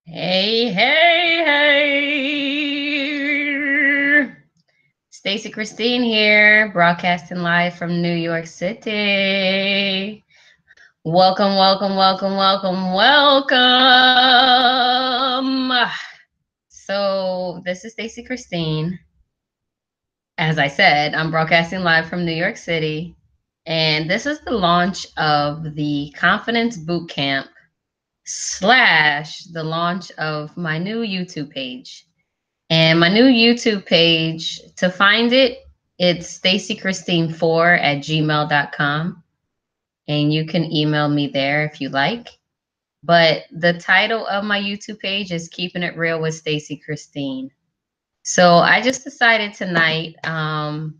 Hey, hey, hey. Stacy Christine here, broadcasting live from New York City. Welcome, welcome, welcome, welcome, welcome. So, this is Stacy Christine. As I said, I'm broadcasting live from New York City, and this is the launch of the Confidence Bootcamp / the launch of my new YouTube page. And my new YouTube page, to find it, it's stacychristine4@gmail.com. And you can email me there if you like. But the title of my YouTube page is Keeping It Real with Stacy Christine. So I just decided tonight to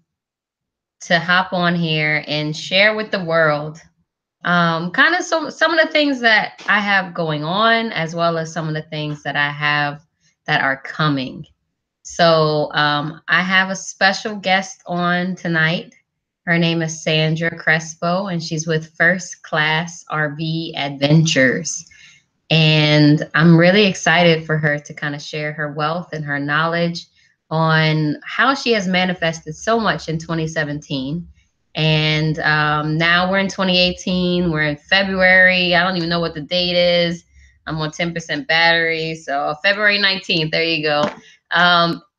hop on here and share with the world kind of some of the things that I have going on, as well as some of the things that I have that are coming. So I have a special guest on tonight. Her name is Sandra Crespo, and she's with Class RV Adentures. And I'm really excited for her to kind of share her wealth and her knowledge on how she has manifested so much in 2017. And now we're in 2018. We're in February. I don't even know what the date is. I'm on 10% battery. So February 19th, there you go.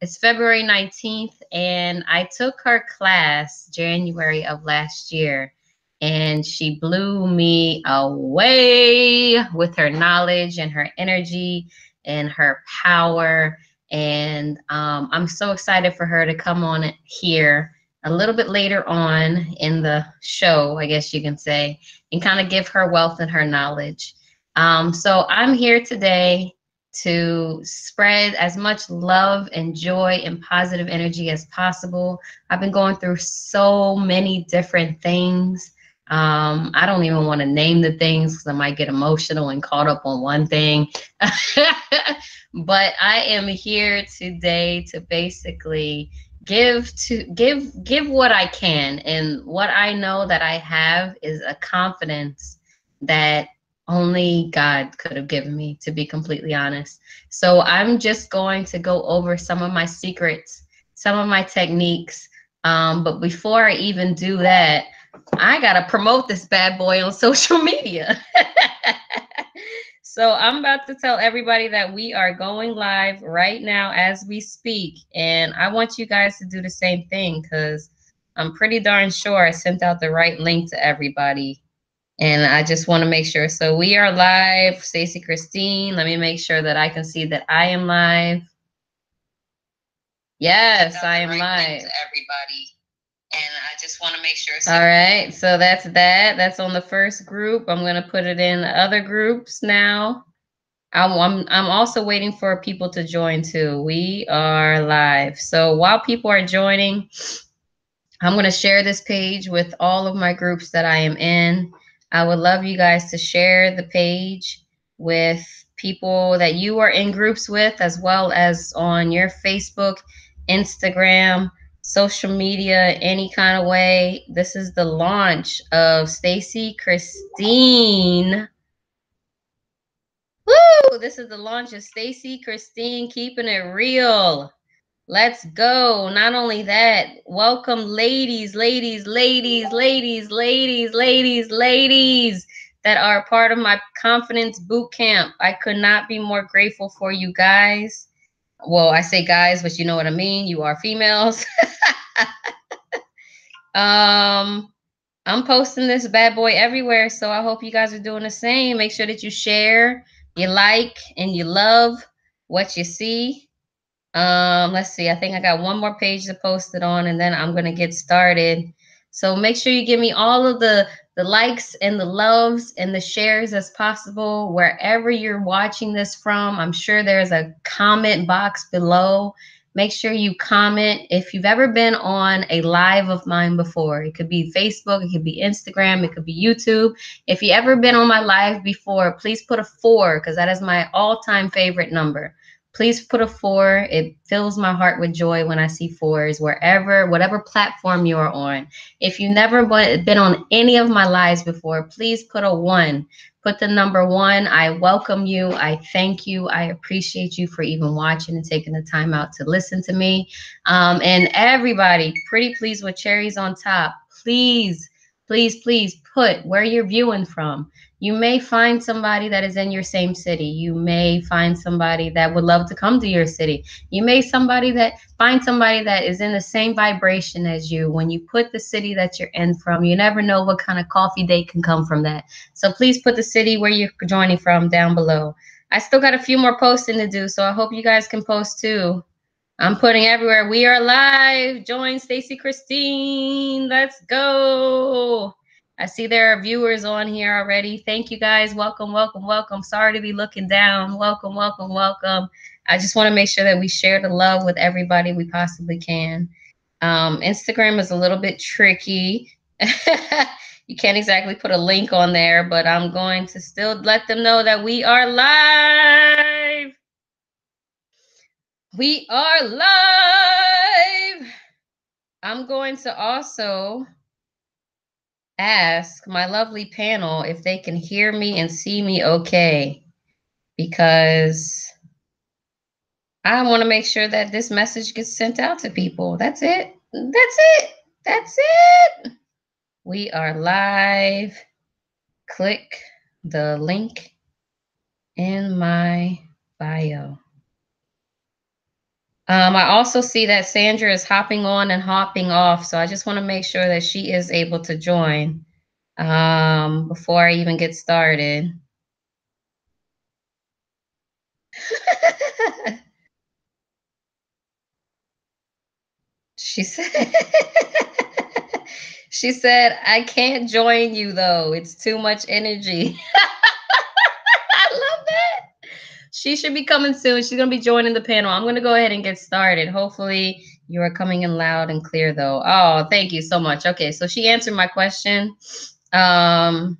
It's February 19th, and I took her class January of last year, and she blew me away with her knowledge and her energy and her power. And I'm so excited for her to come on here a little bit later on in the show, I guess you can say, and kind of give her wealth and her knowledge. So I'm here today to spread as much love and joy and positive energy as possible. I've been going through so many different things. I don't even want to name the things because I might get emotional and caught up on one thing. But I am here today to basically give what I can, and what I know that I have is a confidence that only God could have given me, to be completely honest. So I'm just going to go over some of my secrets, some of my techniques. But before I even do that, I got to promote this bad boy on social media. So I'm about to tell everybody that we are going live right now as we speak. And I want you guys to do the same thing, because I'm pretty darn sure I sent out the right link to everybody. And I just want to make sure. So we are live, Stacy Christine. Let me make sure that I can see that I am live. Yes, I am live. To everybody. And I just want to make sure. All right, so that's that. That's on the first group. I'm going to put it in other groups now. I'm also waiting for people to join too. We are live. So while people are joining, I'm going to share this page with all of my groups that I am in. I would love you guys to share the page with people that you are in groups with, as well as on your Facebook, Instagram, social media, any kind of way. This is the launch of Stacy Christine. Woo! This is the launch of Stacy Christine, Keeping It Real. Let's go. Not only that, welcome ladies that are part of my Confidence Bootcamp. I could not be more grateful for you guys. Well, I say guys, but you know what I mean. You are females. I'm posting this bad boy everywhere, so I hope you guys are doing the same. Make sure that you share, you like, and you love what you see. Let's see. I think I got one more page to post it on, and then I'm going to get started. So make sure you give me all of the likes and the loves and the shares as possible wherever you're watching this from. I'm sure there's a comment box below. Make sure you comment. If you've ever been on a live of mine before, it could be Facebook, it could be Instagram, it could be YouTube. If you ever been on my live before, please put a 4, because that is my all-time favorite number. please put a 4. It fills my heart with joy when I see 4s wherever, whatever platform you are on. If you've never been on any of my lives before, please put a 1. Put the number 1. I welcome you. I thank you. I appreciate you for even watching and taking the time out to listen to me. And everybody, pretty please with cherries on top, please, please, please put where you're viewing from. You may find somebody that is in your same city. You may find somebody that would love to come to your city. You may find somebody that is in the same vibration as you. When you put the city that you're in from, you never know what kind of coffee date can come from that. So please put the city where you're joining from down below. I still got a few more posting to do, so I hope you guys can post too. I'm putting everywhere. We are live. Join Stacy Christine. Let's go. I see there are viewers on here already. Thank you guys. Welcome, welcome, welcome. Sorry to be looking down. Welcome, welcome, welcome. I just want to make sure that we share the love with everybody we possibly can. Instagram is a little bit tricky. You can't exactly put a link on there, but I'm going to still let them know that we are live. We are live. I'm going to also ask my lovely panel if they can hear me and see me okay, because I want to make sure that this message gets sent out to people. That's it. That's it. That's it. We are live. Click the link in my bio. I also see that Sandra is hopping on and hopping off, so I just want to make sure that she is able to join before I even get started. She said, she said, I can't join you though. It's too much energy. I love that. She should be coming soon. She's going to be joining the panel. I'm going to go ahead and get started. Hopefully you are coming in loud and clear though. Oh, thank you so much. Okay, so she answered my question. I'm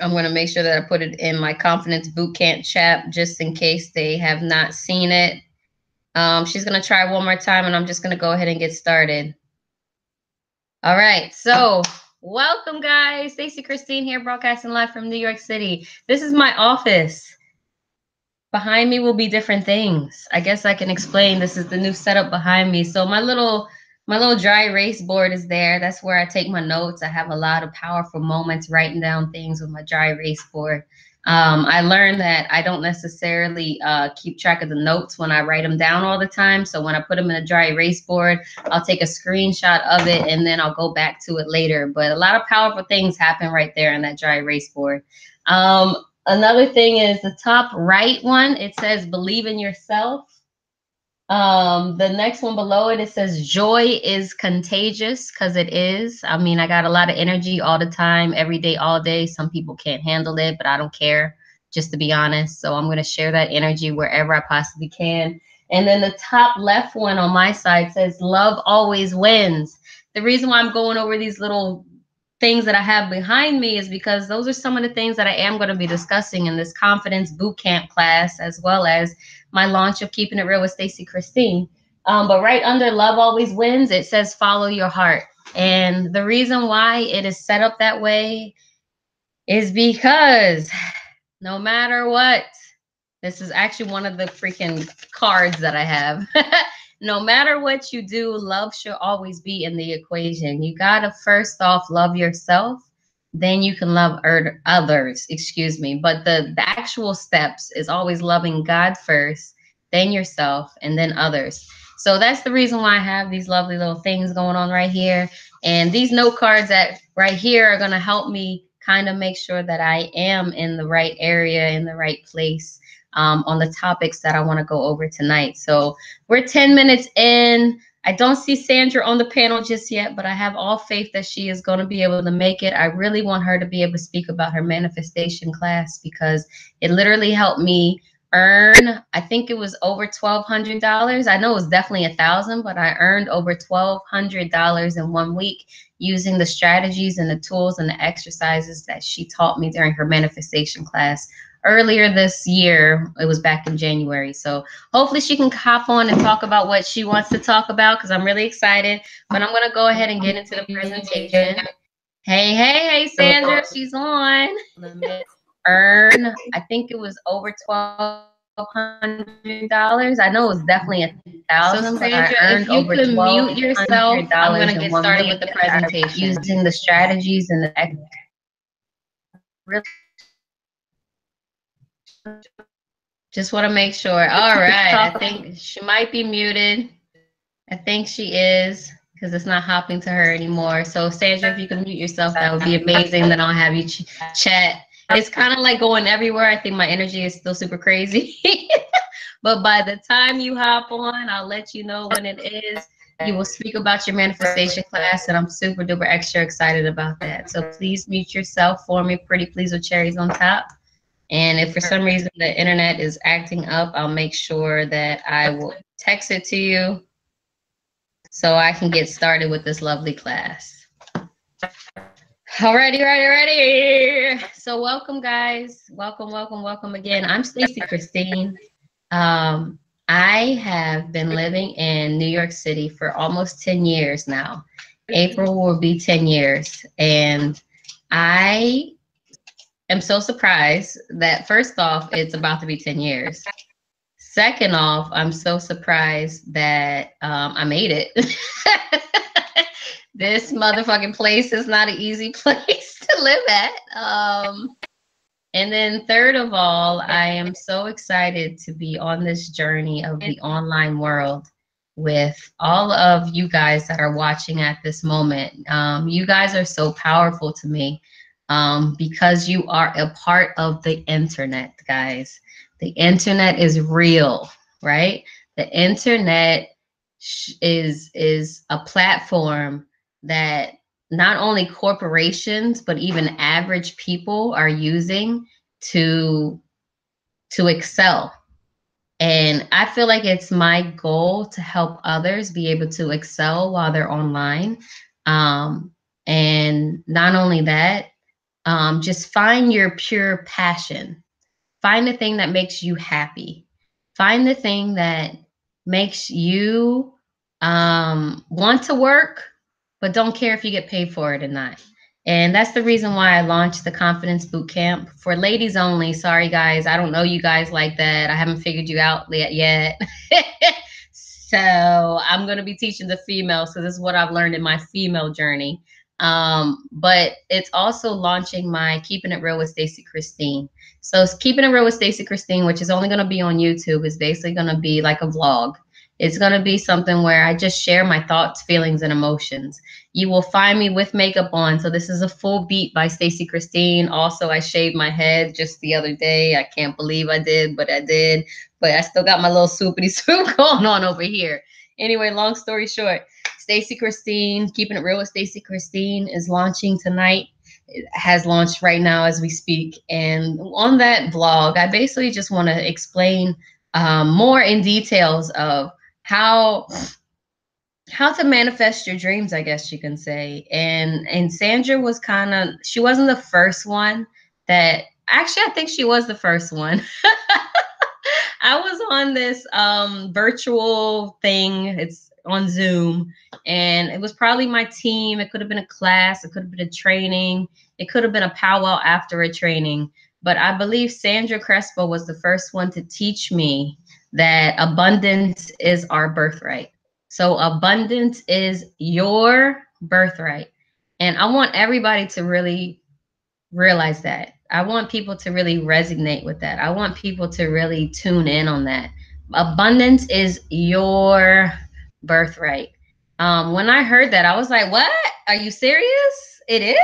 going to make sure that I put it in my Confidence Bootcamp chat just in case they have not seen it. She's going to try one more time, and I'm just going to go ahead and get started. All right, so welcome, guys. Stacy Christine here, broadcasting live from New York City. This is my office. Behind me will be different things. I guess I can explain. This is the new setup behind me. So my little dry erase board is there. That's where I take my notes. I have a lot of powerful moments writing down things with my dry erase board. I learned that I don't necessarily keep track of the notes when I write them down all the time. So when I put them in a dry erase board, I'll take a screenshot of it and then I'll go back to it later. But a lot of powerful things happen right there in that dry erase board. Another thing is the top right one. It says believe in yourself. The next one below it, it says joy is contagious, because it is. I mean, I got a lot of energy all the time, every day, all day. Some people can't handle it, but I don't care, just to be honest. So I'm going to share that energy wherever I possibly can. And then the top left one on my side says love always wins. The reason why I'm going over these little things that I have behind me is because those are some of the things that I am going to be discussing in this Confidence Bootcamp class, as well as my launch of Keeping It Real with Stacy Christine. But right under Love Always Wins, it says follow your heart. And the reason why it is set up that way is because no matter what, this is actually one of the freaking cards that I have. No matter what you do, love should always be in the equation. You got to first off love yourself, then you can love others, excuse me. But the actual steps is always loving God first, then yourself, and then others. So that's the reason why I have these lovely little things going on right here. And these note cards that right here are going to help me kind of make sure that I am in the right area, in the right place, on the topics that I want to go over tonight. So we're 10 minutes in. I don't see Sandra on the panel just yet, but I have all faith that she is going to be able to make it. I really want her to be able to speak about her manifestation class, because it literally helped me earn, I think it was over $1,200. I know it was definitely 1,000, but I earned over $1,200 in 1 week using the strategies and the tools and the exercises that she taught me during her manifestation class earlier this year. It was back in January. So hopefully she can hop on and talk about what she wants to talk about, because I'm really excited. But I'm going to go ahead and get into the presentation. Hey, Sandra, she's on. Earn, I think it was over $1,200. I know it was definitely 1,000, but I earned over $1,200 I'm going to in get 1 started week with the presentation. using the strategies and the just want to make sure. All right, I think she might be muted. I think she is, because it's not hopping to her anymore. So Sandra, if you can mute yourself, that would be amazing. Then I'll have you chat. It's kind of like going everywhere. I think my energy is still super crazy. But by the time you hop on, I'll let you know when it is. You will speak about your manifestation class, and I'm super duper extra excited about that. So please mute yourself for me, pretty please, with cherries on top. And if for some reason the internet is acting up, I'll make sure that I will text it to you so I can get started with this lovely class. Alrighty, ready. So welcome, guys. Welcome again. I'm Stacy Christine. I have been living in New York City for almost 10 years now. April will be 10 years. And I am so surprised that, first off, it's about to be 10 years. Second off, I'm so surprised that I made it. This motherfucking place is not an easy place to live at. And then third of all, I am so excited to be on this journey of the online world with all of you guys that are watching at this moment. You guys are so powerful to me because you are a part of the internet, guys. The internet is real, right? The internet is a platform that not only corporations but even average people are using to excel. And I feel like it's my goal to help others be able to excel while they're online. And not only that, just find your pure passion. Find the thing that makes you happy. Find the thing that makes you want to work, but don't care if you get paid for it or not. And that's the reason why I launched the Confidence Bootcamp for ladies only. Sorry, guys. I don't know you guys like that. I haven't figured you out yet. So I'm going to be teaching the females. So this is what I've learned in my female journey. But it's also launching my Keeping It Real with Stacy Christine. So Keeping It Real with Stacy Christine, which is only going to be on YouTube, is basically going to be like a vlog. It's going to be something where I just share my thoughts, feelings, and emotions. You will find me with makeup on. So this is a full beat by Stacy Christine. Also, I shaved my head just the other day. I can't believe I did, but I did. But I still got my little soupity soup going on over here. Anyway, long story short, Stacy Christine, Keeping It Real with Stacy Christine is launching tonight. It has launched right now as we speak. And on that vlog, I basically just want to explain more in details of how to manifest your dreams, I guess you can say. And Sandra was she wasn't the first one that, actually, I think she was the first one. I was on this virtual thing. It's on Zoom, and it was probably my team. It could have been a class. It could have been a training. It could have been a powwow after a training. But I believe Sandra Crespo was the first one to teach me that abundance is our birthright. So abundance is your birthright. And I want everybody to really realize that. I want people to really resonate with that. I want people to really tune in on that. Abundance is your birthright. When I heard that, I was like, what? Are you serious? It is?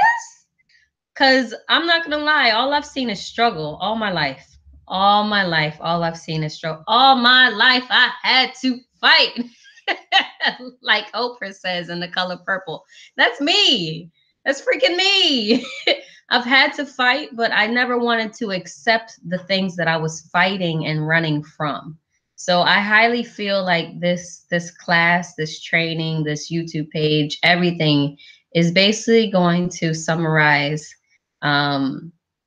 Because I'm not going to lie, all I've seen is struggle all my life. All my life, all I've seen is struggle. All my life, I had to fight. Like Oprah says in The Color Purple. That's me. That's freaking me. I've had to fight, but I never wanted to accept the things that I was fighting and running from. So I highly feel like this class, this training, this YouTube page, everything is basically going to summarize my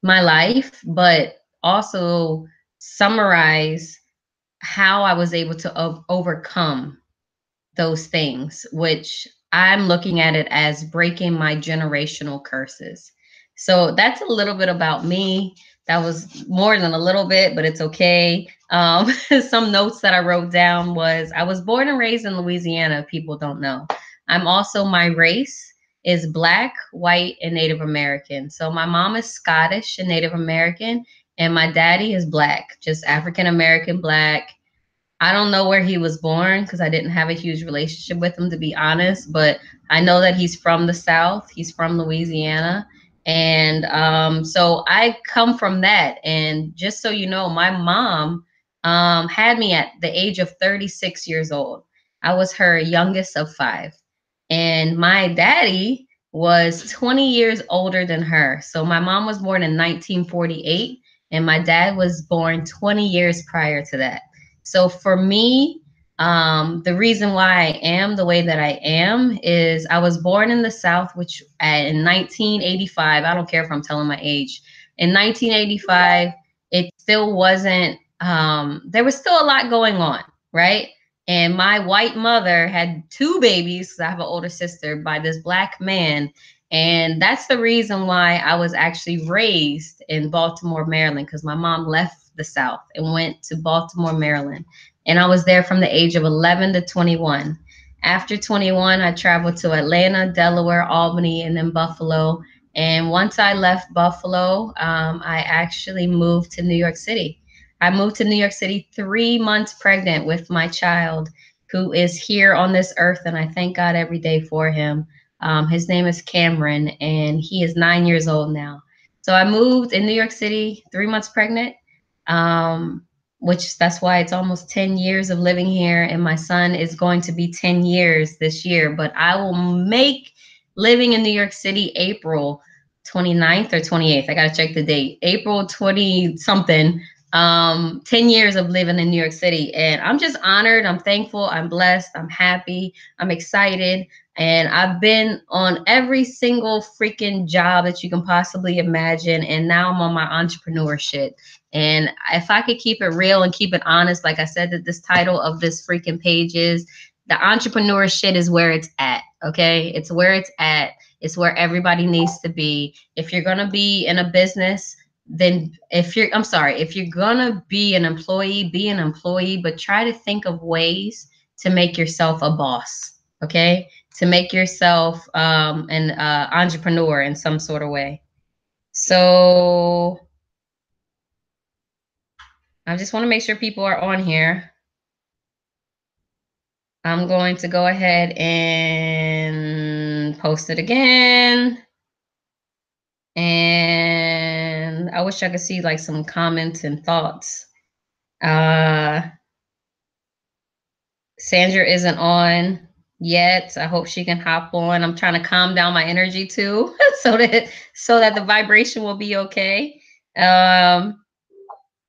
life, but also summarize how I was able to overcome those things, which I'm looking at it as breaking my generational curses. So that's a little bit about me. That was more than a little bit, but it's okay. Some notes that I wrote down was I was born and raised in Louisiana. People don't know. I'm also, my race is Black, white, and Native American. So my mom is Scottish and Native American, and my daddy is Black, just African American Black. I don't know where he was born because I didn't have a huge relationship with him, to be honest, but I know that he's from the South. He's from Louisiana. And so I come from that. And just so you know, my mom had me at the age of 36 years old. I was her youngest of five. And my daddy was 20 years older than her. So my mom was born in 1948, and my dad was born 20 years prior to that. So for me, the reason why I am the way that I am is I was born in the South, which in 1985, I don't care if I'm telling my age, in 1985, it still wasn't, there was still a lot going on, right? And my white mother had two babies, because I have an older sister, by this Black man. And that's the reason why I was actually raised in Baltimore, Maryland, because my mom left the South and went to Baltimore, Maryland. And I was there from the age of 11 to 21. After 21, I traveled to Atlanta, Delaware, Albany, and then Buffalo. And once I left Buffalo, I actually moved to New York City. I moved to New York City 3 months pregnant with my child, who is here on this earth, and I thank God every day for him. His name is Cameron, and he is 9 years old now. So I moved in New York City 3 months pregnant, which that's why it's almost 10 years of living here, and my son is going to be 10 years this year. But I will make living in New York City April 29th or 28th. I got to check the date. April 20 something. 10 years of living in New York City, and I'm just honored. I'm thankful. I'm blessed. I'm happy. I'm excited. And I've been on every single freaking job that you can possibly imagine. And now I'm on my entrepreneur shit. And if I could keep it real and keep it honest, like I said, that this title of this freaking page is, the entrepreneur shit is where it's at. Okay. It's where it's at. It's where everybody needs to be. If you're going to be in a business, then if you're gonna be an employee, but try to think of ways to make yourself a boss, okay? To make yourself an entrepreneur in some sort of way. So I just want to make sure people are on here. I'm going to go ahead and post it again. And I wish I could see like some comments and thoughts. Sandra isn't on yet. I hope she can hop on. I'm trying to calm down my energy too, so that the vibration will be okay.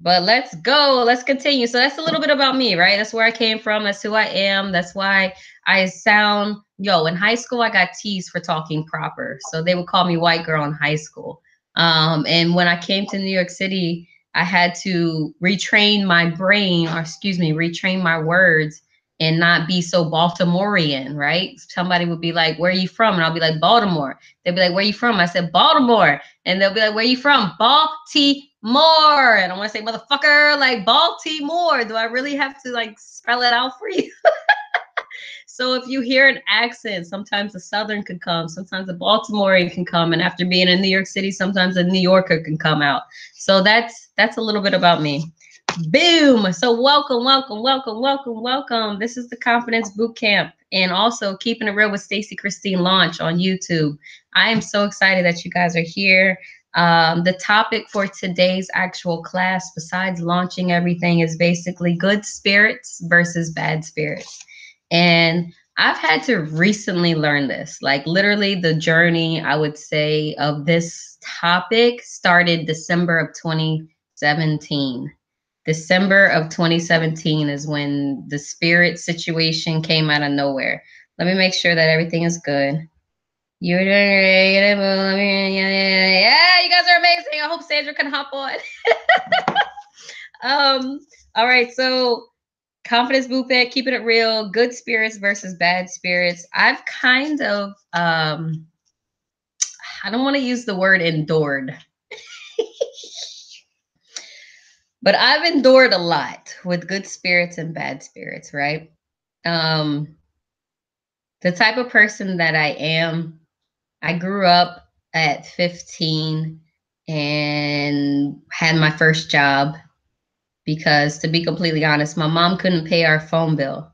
But let's go. Let's continue. So that's a little bit about me, right? That's where I came from. That's who I am. That's why I sound, in high school, I got teased for talking proper. So they would call me white girl in high school. And when I came to New York City, I had to retrain my brain, or retrain my words and not be so Baltimorean, right? Somebody would be like, where are you from? And I'll be like, Baltimore. They'd be like, where are you from? I said, Baltimore. And they'll be like, where are you from? Baltimore. And I want to say, motherfucker, like Baltimore. Do I really have to like spell it out for you? So if you hear an accent, sometimes a Southern could come, sometimes a Baltimorean can come. And after being in New York City, sometimes a New Yorker can come out. So that's a little bit about me. Boom. So welcome. This is the Confidence Bootcamp, and also Keeping It Real with Stacy Christine launch on YouTube. I am so excited that you guys are here. The topic for today's actual class, besides launching everything, is basically good spirits versus bad spirits. And I've had to recently learn this, like literally the journey, I would say, of this topic started December of 2017. December of 2017 is when the spirit situation came out of nowhere. Let me make sure that everything is good. You're doing great. Yeah, you guys are amazing. I hope Sandra can hop on. All right, so Confidence Bootcamp, keeping it real, good spirits versus bad spirits. I've kind of I don't want to use the word endured, but I've endured a lot with good spirits and bad spirits, right? The type of person that I am, I grew up at 15 and had my first job because, to be completely honest, my mom couldn't pay our phone bill.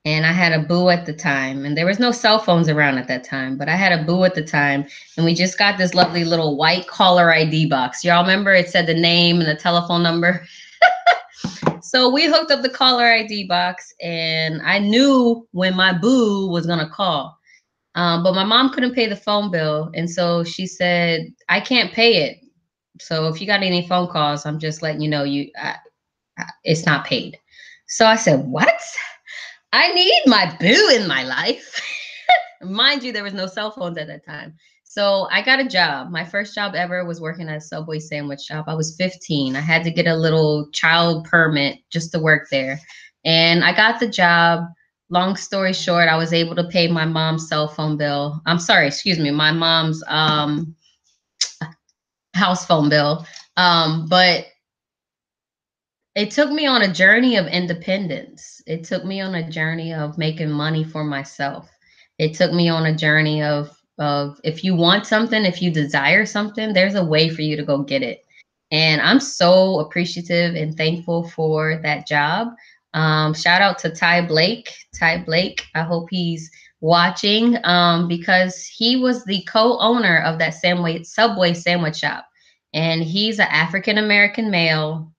And I had a boo at the time, and there was no cell phones around at that time, but I had a boo at the time, and we just got this lovely little white caller ID box. Y'all remember it said the name and the telephone number? So we hooked up the caller ID box, and I knew when my boo was gonna call. But my mom couldn't pay the phone bill, and so she said, "I can't pay it. So if you got any phone calls, I'm just letting you know it's not paid." So I said, "What? I need my boo in my life." Mind you, there was no cell phones at that time. So I got a job. My first job ever was working at a Subway sandwich shop. I was 15. I had to get a little child permit just to work there. And I got the job. Long story short, I was able to pay my mom's cell phone bill. I'm sorry, excuse me, my mom's house phone bill. But it took me on a journey of independence. It took me on a journey of making money for myself. It took me on a journey of if you want something, if you desire something, there's a way for you to go get it. And I'm so appreciative and thankful for that job. Shout out to Ty Blake. Ty Blake, I hope he's watching, because he was the co-owner of that Subway sandwich shop. And he's an African American male.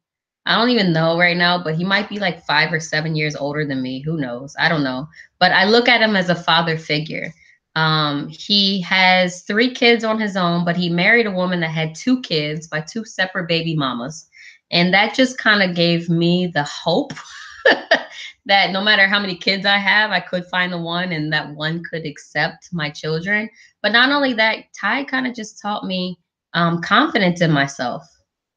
I don't even know right now, but he might be like 5 or 7 years older than me. Who knows? I don't know. But I look at him as a father figure. He has 3 kids on his own, but he married a woman that had 2 kids by 2 separate baby mamas. And that just kind of gave me the hope that no matter how many kids I have, I could find the one, and that one could accept my children. But not only that, Ty kind of just taught me confidence in myself,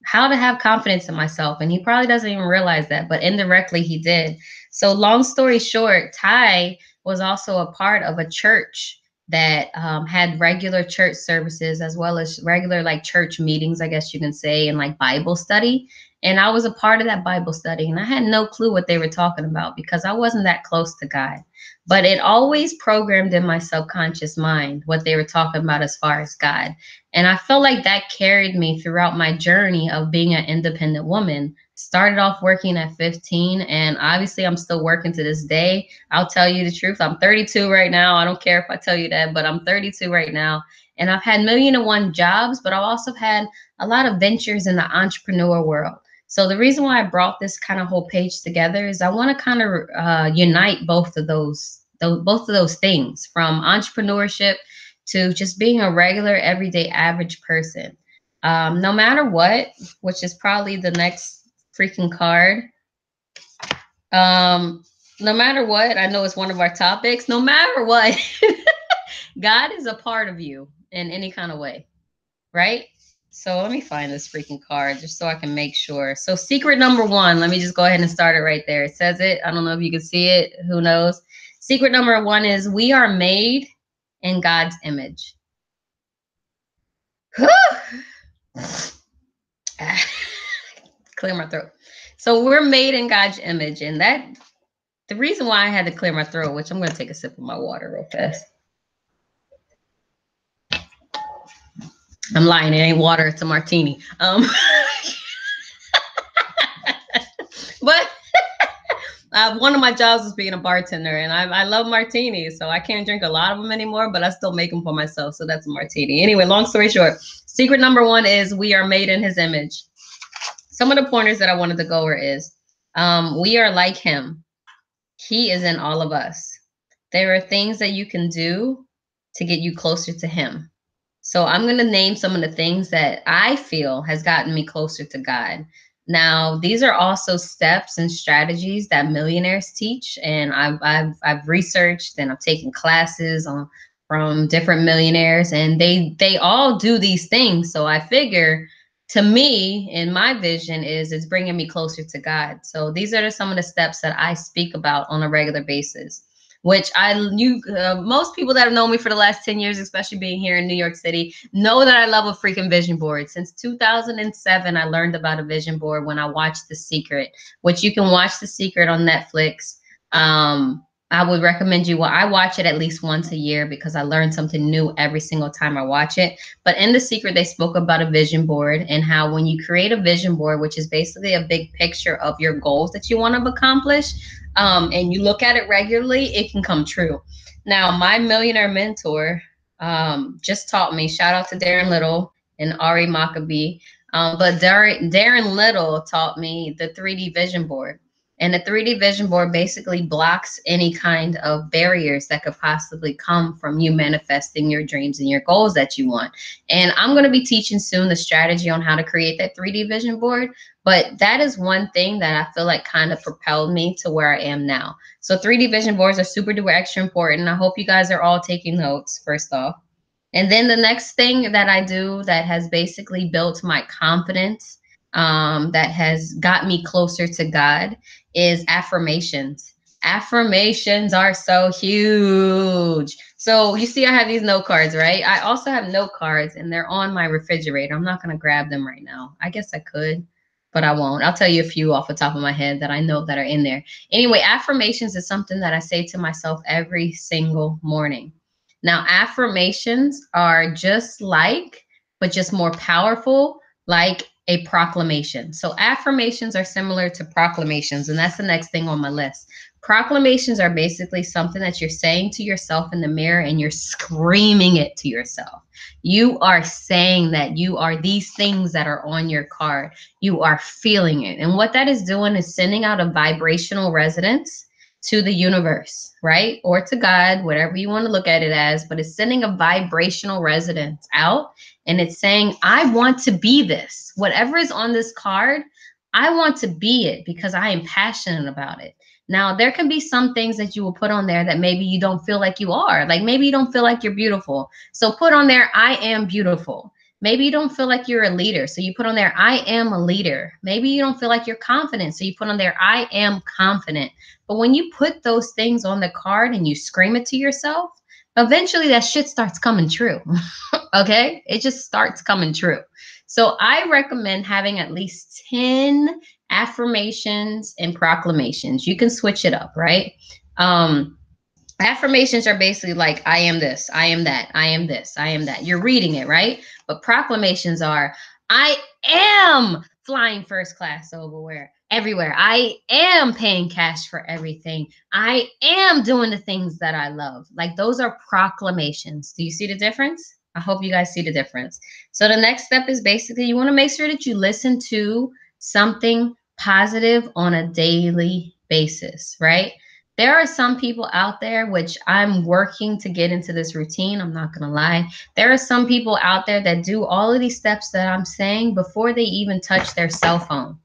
how to have confidence in myself. And he probably doesn't even realize that, but indirectly he did. So long story short, Ty was also a part of a church that had regular church services as well as regular like church meetings, I guess you can say, and like Bible study. And I was a part of that Bible study, and I had no clue what they were talking about because I wasn't that close to God. But it always programmed in my subconscious mind what they were talking about as far as God. And I felt like that carried me throughout my journey of being an independent woman. Started off working at 15, and obviously I'm still working to this day. I'll tell you the truth. I'm 32 right now. I don't care if I tell you that, but I'm 32 right now. And I've had 1,000,001 jobs, but I've also had a lot of ventures in the entrepreneur world. So the reason why I brought this kind of whole page together is I want to kind of unite both of those things, from entrepreneurship to just being a regular, everyday, average person. No matter what, which is probably the next freaking card. No matter what, I know it's one of our topics. No matter what, God is a part of you in any kind of way, right? So let me find this freaking card just so I can make sure. So secret number 1, let me just go ahead and start it right there. It says it. I don't know if you can see it. Who knows? Secret number 1 is we are made in God's image. Clear my throat. So we're made in God's image, and that the reason why I had to clear my throat, which I'm going to take a sip of my water real fast. I'm lying. It ain't water. It's a martini. But one of my jobs is being a bartender, and I love martinis, so I can't drink a lot of them anymore, but I still make them for myself. So that's a martini. Anyway, long story short, secret number 1 is we are made in his image. Some of the pointers that I wanted to go over is we are like him. He is in all of us. There are things that you can do to get you closer to him. So I'm going to name some of the things that I feel has gotten me closer to God. Now, these are also steps and strategies that millionaires teach, and I've researched and I've taken classes on from different millionaires, and they all do these things. So I figure, to me, in my vision, is it's bringing me closer to God. So these are some of the steps that I speak about on a regular basis, which most people that have known me for the last 10 years, especially being here in New York City, know that I love a freaking vision board. Since 2007, I learned about a vision board when I watched The Secret, which you can watch The Secret on Netflix. I would recommend you, well, I watch it at least once a year because I learn something new every single time I watch it. But in The Secret, they spoke about a vision board and how when you create a vision board, which is basically a big picture of your goals that you want to accomplish, and you look at it regularly, it can come true. Now, my millionaire mentor just taught me, shout out to Darren Little and Ari Maccabee, but Darren Little taught me the 3D vision board. And the 3D vision board basically blocks any kind of barriers that could possibly come from you manifesting your dreams and your goals that you want. And I'm going to be teaching soon the strategy on how to create that 3D vision board. But that is one thing that I feel like kind of propelled me to where I am now. So 3D vision boards are super duper extra important. I hope you guys are all taking notes, first off. And then the next thing that I do that has basically built my confidence, that has got me closer to God, is affirmations. Affirmations are so huge. So you see, I have these note cards, right? I also have note cards, and they're on my refrigerator. I'm not going to grab them right now. I guess I could, but I won't. I'll tell you a few off the top of my head that I know that are in there. Anyway, affirmations is something that I say to myself every single morning. Now, affirmations are just like, but just more powerful, like a proclamation. So affirmations are similar to proclamations, and that's the next thing on my list. Proclamations are basically something that you're saying to yourself in the mirror and you're screaming it to yourself. You are saying that you are these things that are on your card. You are feeling it. And what that is doing is sending out a vibrational resonance to the universe, right? Or to God, whatever you want to look at it as, but it's sending a vibrational resonance out, and it's saying, I want to be this. Whatever is on this card, I want to be it because I am passionate about it. Now, there can be some things that you will put on there that maybe you don't feel like you are. Like maybe you don't feel like you're beautiful. So put on there, I am beautiful. Maybe you don't feel like you're a leader. So you put on there, I am a leader. Maybe you don't feel like you're confident. So you put on there, I am confident. But when you put those things on the card and you scream it to yourself, eventually that shit starts coming true. Okay? It just starts coming true. So I recommend having at least 10 affirmations and proclamations. You can switch it up, right? Affirmations are basically like, I am this, I am that, I am this, I am that. You're reading it, right? But proclamations are, I am flying first class everywhere. I am paying cash for everything. I am doing the things that I love. Like those are proclamations. Do you see the difference? I hope you guys see the difference. So the next step is basically you want to make sure that you listen to something positive on a daily basis, right? There are some people out there, which I'm working to get into this routine. I'm not going to lie. There are some people out there that do all of these steps that I'm saying before they even touch their cell phone.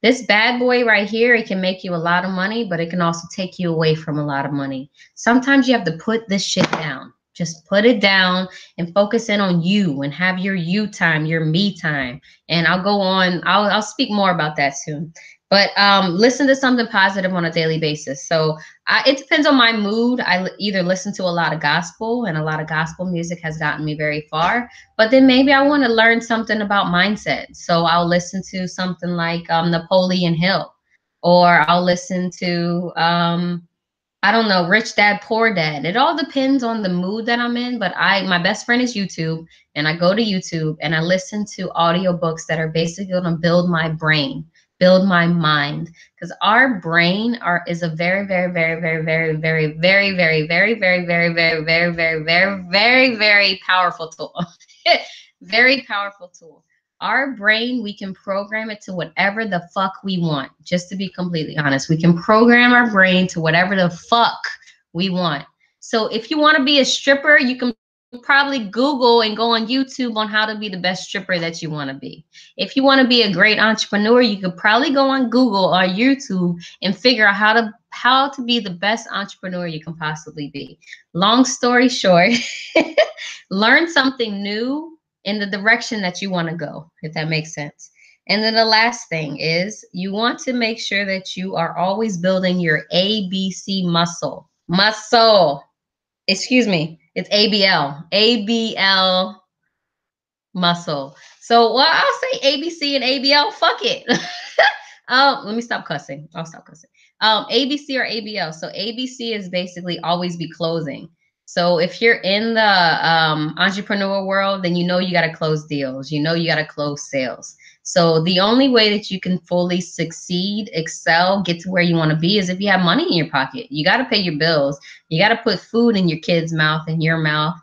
This bad boy right here, it can make you a lot of money, but it can also take you away from a lot of money. Sometimes you have to put this shit down. Just put it down and focus in on you and have your you time, your me time. And I'll go on. I'll speak more about that soon. But listen to something positive on a daily basis. So it depends on my mood. I either listen to a lot of gospel, and a lot of gospel music has gotten me very far. But then maybe I want to learn something about mindset. So I'll listen to something like Napoleon Hill, or I'll listen to I don't know, Rich Dad, Poor Dad. It all depends on the mood that I'm in. But my best friend is YouTube, and I go to YouTube and I listen to audiobooks that are basically going to build my brain, build my mind. Because our brain is a very, very, very, very, very, very, very, very, very, very, very, very, very, very, very, very, very powerful tool. Very powerful tool. Our brain, we can program it to whatever the fuck we want. Just to be completely honest, we can program our brain to whatever the fuck we want. So if you want to be a stripper, you can probably Google and go on YouTube on how to be the best stripper that you want to be. If you want to be a great entrepreneur, you could probably go on Google or YouTube and figure out how to be the best entrepreneur you can possibly be. Long story short, learn something new in the direction that you want to go, if that makes sense. And then the last thing is you want to make sure that you are always building your ABC muscle. Excuse me, it's ABL muscle. So, well, I'll say ABC and ABL. Fuck it. Let me stop cussing. I'll stop cussing. ABC or ABL. So ABC is basically always be closing. So if you're in the entrepreneur world, then you know you got to close deals. You know you got to close sales. So the only way that you can fully succeed, excel, get to where you want to be is if you have money in your pocket. You got to pay your bills. You got to put food in your kid's mouth and your mouth.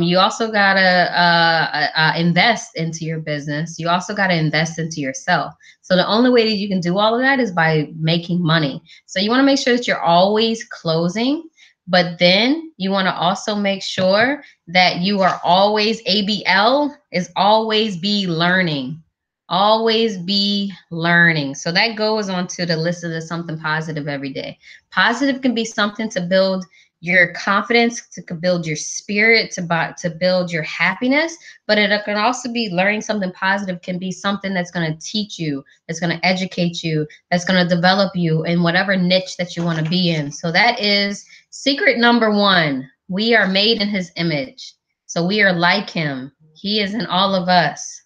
You also got to invest into your business. You also got to invest into yourself. So the only way that you can do all of that is by making money. So you want to make sure that you're always closing, but then you want to also make sure that you are always, ABL is always be learning. Always be learning. So that goes on to the list of something positive every day. Positive can be something to build your confidence, to build your spirit, to build your happiness, but it can also be learning something positive can be something that's going to teach you, that's going to educate you, that's going to develop you in whatever niche that you want to be in. So that is secret number one. We are made in his image. So we are like him. He is in all of us.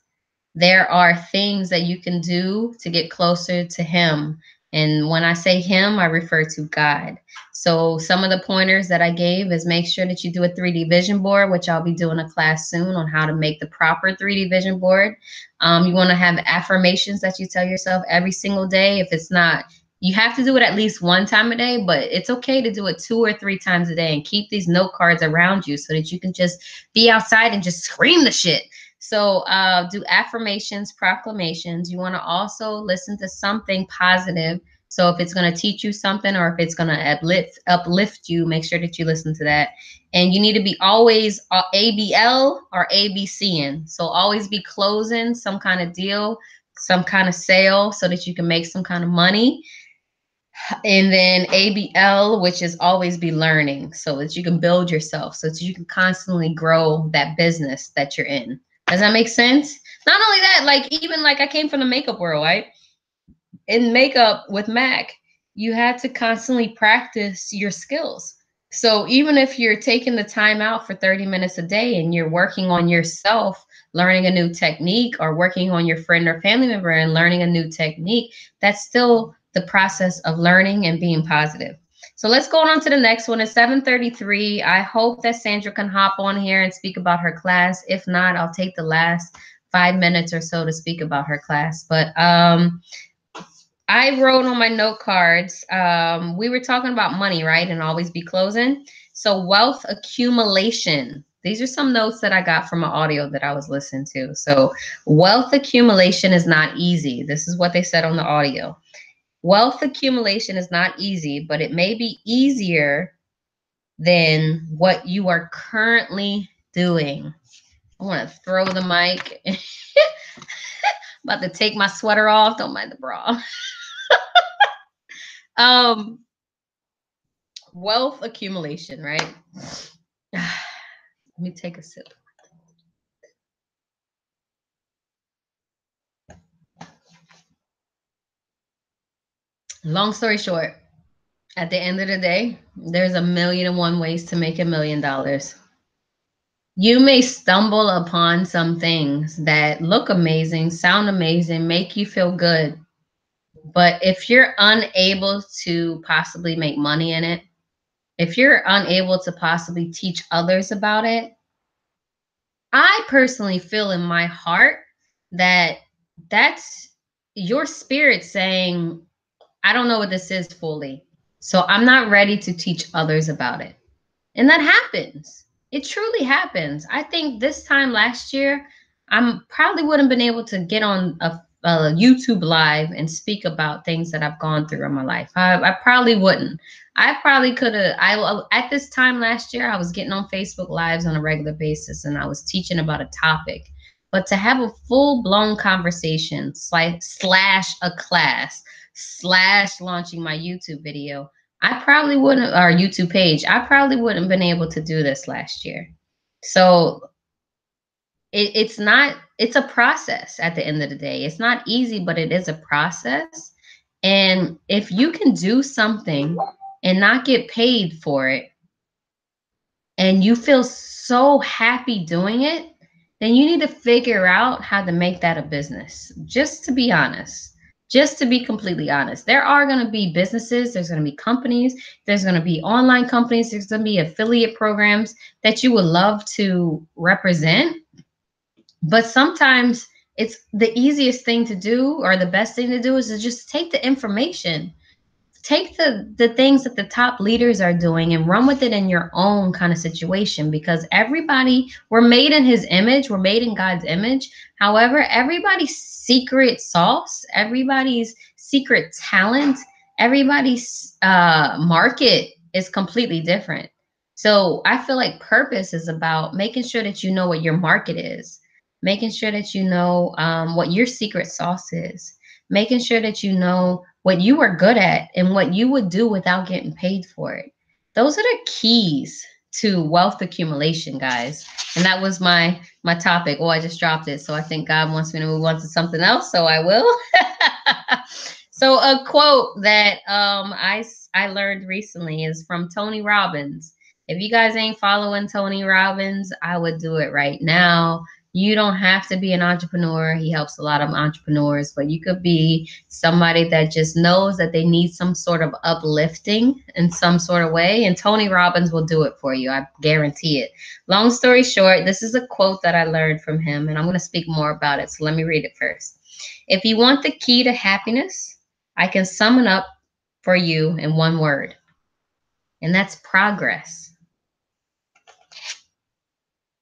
There are things that you can do to get closer to him. And when I say him, I refer to God. So some of the pointers that I gave is make sure that you do a 3D vision board, which I'll be doing a class soon on how to make the proper 3D vision board. You want to have affirmations that you tell yourself every single day. If it's not, you have to do it at least one time a day, but it's okay to do it 2 or 3 times a day and keep these note cards around you so that you can just be outside and just scream the shit. So do affirmations, proclamations. You want to also listen to something positive. So if it's going to teach you something or if it's going to uplift you, make sure that you listen to that. And you need to be always ABL or ABCing. So always be closing some kind of deal, some kind of sale so that you can make some kind of money. And then ABL, which is always be learning so that you can build yourself, so that you can constantly grow that business that you're in. Does that make sense? Not only that, like even like I came from the makeup world, right? In makeup with Mac, you had to constantly practice your skills. So even if you're taking the time out for 30 minutes a day and you're working on yourself, learning a new technique, or working on your friend or family member and learning a new technique, that's still the process of learning and being positive. So let's go on to the next one. It's 7:33. I hope that Sandra can hop on here and speak about her class. If not, I'll take the last 5 minutes or so to speak about her class. But I wrote on my note cards, we were talking about money, right? And always be closing. So wealth accumulation. These are some notes that I got from an audio that I was listening to. So wealth accumulation is not easy. This is what they said on the audio. Wealth accumulation is not easy, but it may be easier than what you are currently doing. I want to throw the mic. About to take my sweater off. Don't mind the bra. Wealth accumulation, right? Let me take a sip. Long story short, at the end of the day, there's 1,000,001 ways to make $1 million. You may stumble upon some things that look amazing, sound amazing, make you feel good. But if you're unable to possibly make money in it, if you're unable to possibly teach others about it, I personally feel in my heart that that's your spirit saying, I don't know what this is fully, so I'm not ready to teach others about it. And that happens. It truly happens. I think this time last year, I probably wouldn't have been able to get on YouTube live and speak about things that I've gone through in my life. I probably wouldn't. I probably could have. At this time last year, I was getting on Facebook Lives on a regular basis, and I was teaching about a topic. But to have a full blown conversation, slash a class, slash launching my YouTube video, I probably wouldn't, or YouTube page, I probably wouldn't have been able to do this last year. So it's not, it's a process at the end of the day. It's not easy, but it is a process. And if you can do something and not get paid for it, and you feel so happy doing it, then you need to figure out how to make that a business. Just to be honest, just to be completely honest, there are going to be businesses, there's going to be companies, there's going to be online companies, there's going to be affiliate programs that you would love to represent. But sometimes it's the easiest thing to do, or the best thing to do, is to just take the information, take the things that the top leaders are doing and run with it in your own kind of situation, because everybody, we're made in his image, we're made in God's image. However, everybody's secret sauce, everybody's secret talent, everybody's market is completely different. So I feel like purpose is about making sure that you know what your market is, making sure that you know what your secret sauce is, making sure that you know what you are good at and what you would do without getting paid for it. Those are the keys to wealth accumulation, guys. And that was my topic. Oh, I just dropped it. So I think God wants me to move on to something else. So I will. So a quote that I learned recently is from Tony Robbins. If you guys ain't following Tony Robbins, I would do it right now. You don't have to be an entrepreneur. He helps a lot of entrepreneurs, but you could be somebody that just knows that they need some sort of uplifting in some sort of way, and Tony Robbins will do it for you. I guarantee it. Long story short, this is a quote that I learned from him, and I'm going to speak more about it. So let me read it first. If you want the key to happiness, I can sum it up for you in one word, and that's progress.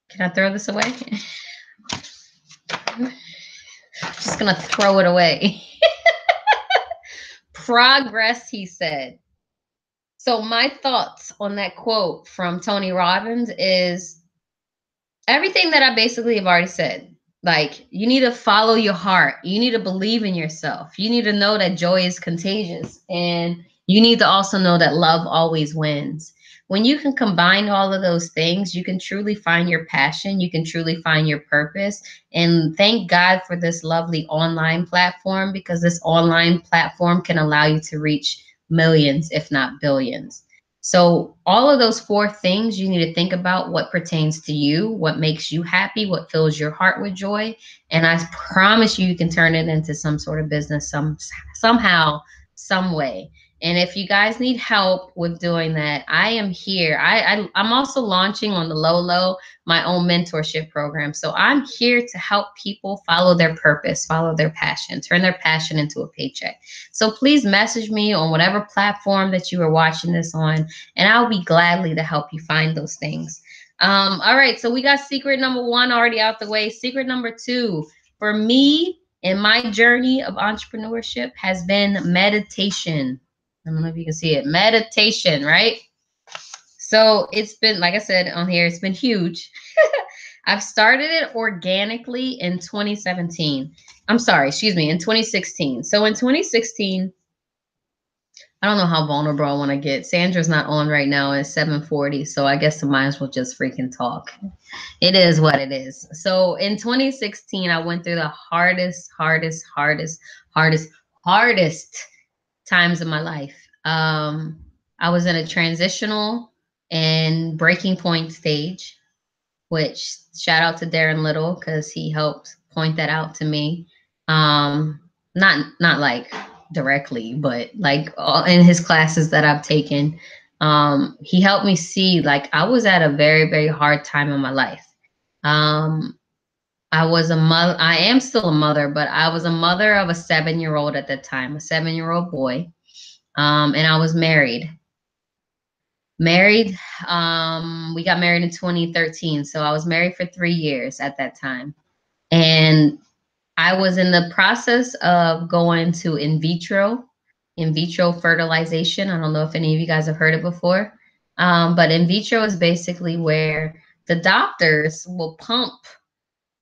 Can I throw this away? Just gonna throw it away. Progress, he said. So my thoughts on that quote from Tony Robbins is everything that I basically have already said. Like, you need to follow your heart. You need to believe in yourself. You need to know that joy is contagious. And you need to also know that love always wins. When you can combine all of those things, you can truly find your passion. You can truly find your purpose. And thank God for this lovely online platform, because this online platform can allow you to reach millions, if not billions. So all of those four things, you need to think about what pertains to you, what makes you happy, what fills your heart with joy. And I promise you, you can turn it into some sort of business somehow, some way. And if you guys need help with doing that, I am here. I'm also launching on the low my own mentorship program. So I'm here to help people follow their purpose, follow their passion, turn their passion into a paycheck. So please message me on whatever platform that you are watching this on, and I'll be gladly to help you find those things. All right, so we got secret number one already out the way. Secret number two, for me in my journey of entrepreneurship, has been meditation. I don't know if you can see it. Meditation, right? So it's been, like I said on here, it's been huge. I've started it organically in 2017. I'm sorry, excuse me, in 2016. So in 2016, I don't know how vulnerable I want to get. Sandra's not on right now. It's 7:40, so I guess I might as well just freaking talk. It is what it is. So in 2016, I went through the hardest times of my life. I was in a transitional and breaking point stage, which shout out to Darren Little, because he helped point that out to me. Not like directly, but like in his classes that I've taken. He helped me see, like, I was at a very, very hard time in my life. I was a mother. I am still a mother, but I was a mother of a 7-year-old at that time, a 7-year-old boy. And I was married. We got married in 2013. So I was married for 3 years at that time. And I was in the process of going to in vitro fertilization. I don't know if any of you guys have heard it before, but in vitro is basically where the doctors will pump,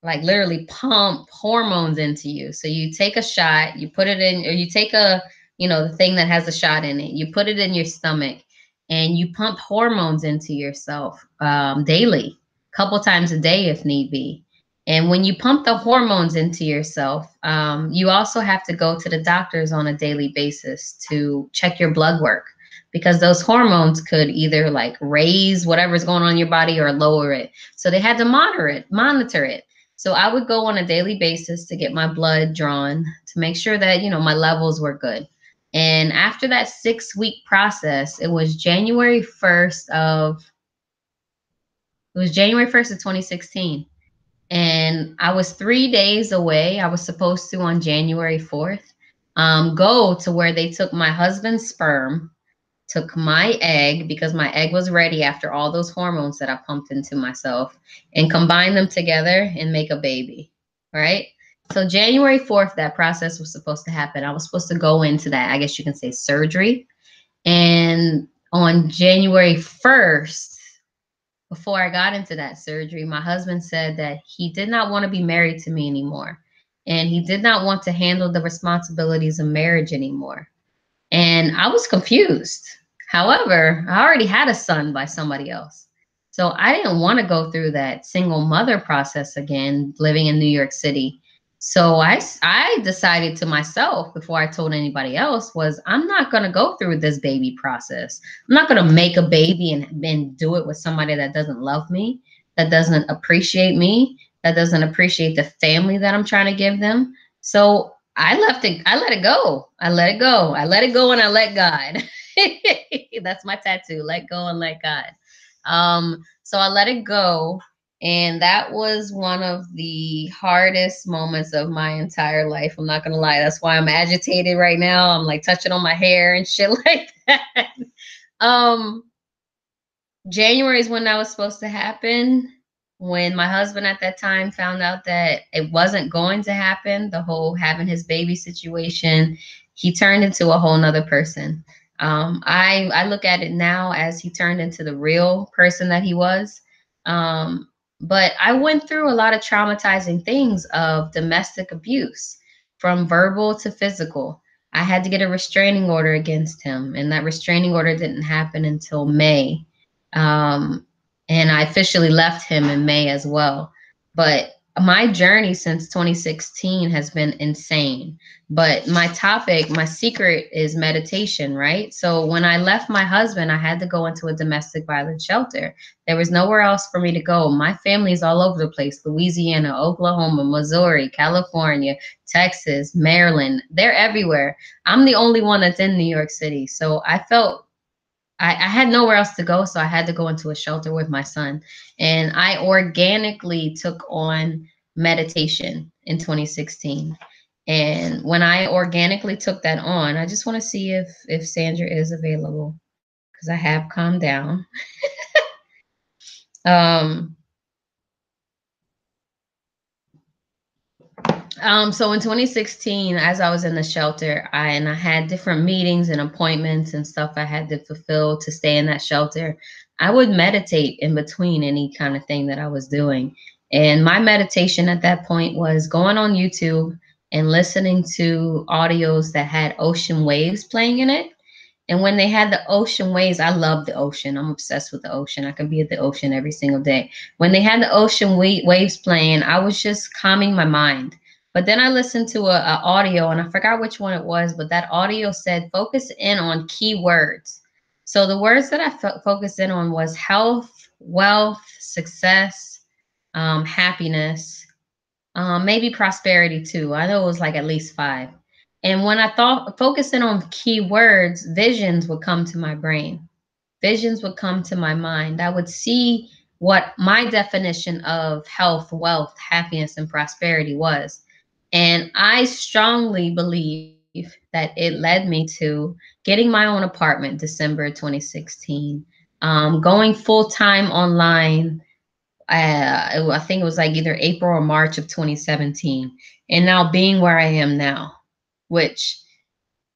like literally pump hormones into you. So you take a shot, you put it in, or you take a, the thing that has a shot in it, you put it in your stomach, and you pump hormones into yourself daily, a couple times a day if need be. And when you pump the hormones into yourself, you also have to go to the doctors on a daily basis to check your blood work, because those hormones could either like raise whatever's going on in your body or lower it. So they had to monitor it. So I would go on a daily basis to get my blood drawn to make sure that, my levels were good. And after that 6-week process, January 1st of 2016. And I was 3 days away. I was supposed to, on January 4th, go to where they took my husband's sperm, took my egg, because my egg was ready after all those hormones that I pumped into myself, and combine them together and make a baby, right? So January 4th, that process was supposed to happen. I was supposed to go into that, I guess you can say, surgery. And on January 1st, before I got into that surgery, my husband said that he did not want to be married to me anymore. And he did not want to handle the responsibilities of marriage anymore. And I was confused. However, I already had a son by somebody else. So I didn't want to go through that single mother process again, living in New York City. So I decided to myself, before I told anybody else, was I'm not going to go through this baby process. I'm not going to make a baby and do it with somebody that doesn't love me, that doesn't appreciate me, that doesn't appreciate the family that I'm trying to give them. So I left it. I let it go. I let it go. I let it go, and I let God. That's my tattoo. Let go and let God. So I let it go. And that was one of the hardest moments of my entire life. I'm not going to lie. That's why I'm agitated right now. I'm like touching on my hair and shit like that. um, January is when that was supposed to happen. When my husband at that time found out that it wasn't going to happen, the whole having his baby situation, he turned into a whole nother person. I look at it now as he turned into the real person that he was. But I went through a lot of traumatizing things of domestic abuse, from verbal to physical. I had to get a restraining order against him, and that restraining order didn't happen until May. And I officially left him in May as well. But my journey since 2016 has been insane. But my topic, my secret, is meditation, right? So when I left my husband, I had to go into a domestic violence shelter. There was nowhere else for me to go. My family is all over the place: Louisiana, Oklahoma, Missouri, California, Texas, Maryland. They're everywhere. I'm the only one that's in New York City. So I felt I had nowhere else to go, so I had to go into a shelter with my son. And I organically took on meditation in 2016. And when I organically took that on, I just want to see if Sandra is available, because I have calmed down. Um, so in 2016, as I was in the shelter, I had different meetings and appointments and stuff I had to fulfill to stay in that shelter. I would meditate in between any kind of thing that I was doing. And my meditation at that point was going on YouTube and listening to audios that had ocean waves playing in it. And when they had the ocean waves, I love the ocean. I'm obsessed with the ocean. I could be at the ocean every single day. When they had the ocean waves playing, I was just calming my mind. But then I listened to a audio, and I forgot which one it was, but that audio said focus in on key words. So the words that I focused in on was health, wealth, success, happiness, maybe prosperity too. I know it was like at least 5. And when I thought focusing on key words, visions would come to my brain. Visions would come to my mind. I would see what my definition of health, wealth, happiness, and prosperity was. And I strongly believe that it led me to getting my own apartment December 2016, going full time online. I think it was like either April or March of 2017. and now being where I am now, which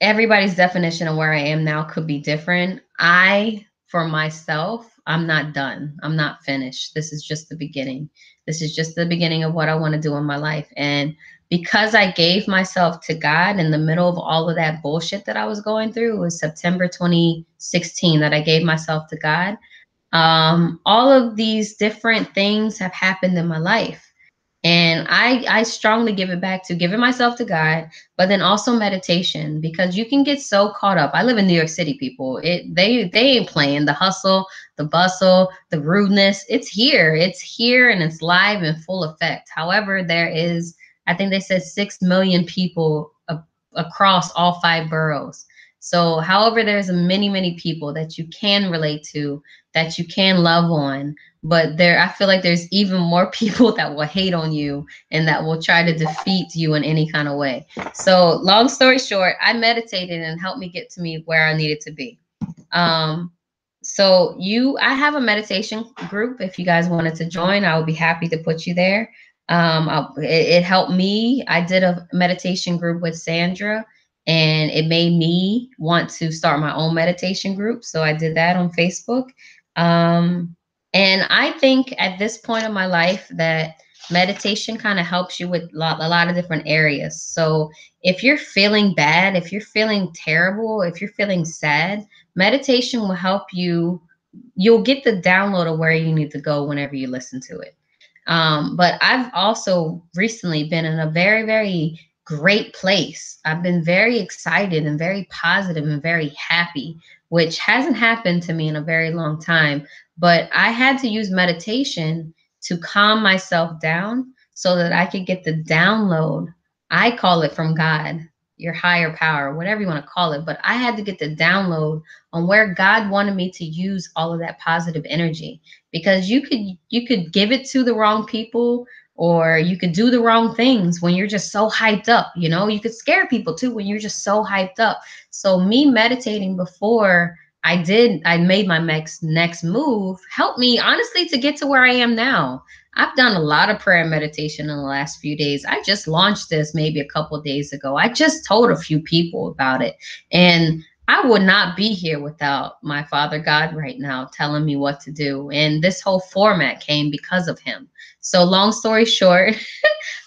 everybody's definition of where I am now could be different. For myself, I'm not done. I'm not finished. This is just the beginning. This is just the beginning of what I want to do in my life. And because I gave myself to God in the middle of all of that bullshit that I was going through, it was September 2016 that I gave myself to God. All of these different things have happened in my life. And I strongly give it back to giving myself to God, but then also meditation, because you can get so caught up. I live in New York City, people. They ain't playing the hustle, the bustle, the rudeness. It's here. It's here and it's live in full effect. However, there is, I think they said 6 million people across all 5 boroughs. So, however, there's many people that you can relate to, that you can love on, but I feel like there's even more people that will hate on you and that will try to defeat you in any kind of way. So long story short, I meditated and helped me get to me where I needed to be. um I have a meditation group. If you guys wanted to join, I would be happy to put you there. It helped me. I did a meditation group with Sandra, and it made me want to start my own meditation group. So I did that on Facebook. Um, and I think at this point of my life that meditation kind of helps you with a lot of different areas. So if you're feeling bad, if you're feeling terrible, if you're feeling sad, meditation will help you. You'll get the download of where you need to go whenever you listen to it. But I've also recently been in a very great place. I've been very excited and very positive and very happy, which hasn't happened to me in a very long time. But I had to use meditation to calm myself down so that I could get the download. I call it from God, your higher power, whatever you want to call it. But I had to get the download on where God wanted me to use all of that positive energy, because you could give it to the wrong people, or you could do the wrong things when you're just so hyped up. You could scare people too when you're just so hyped up. So me meditating before I made my next move helped me honestly to get to where I am now. I've done a lot of prayer and meditation in the last few days. I just launched this maybe a couple of days ago. I just told a few people about it, and I would not be here without my Father God right now telling me what to do. And this whole format came because of him. So long story short,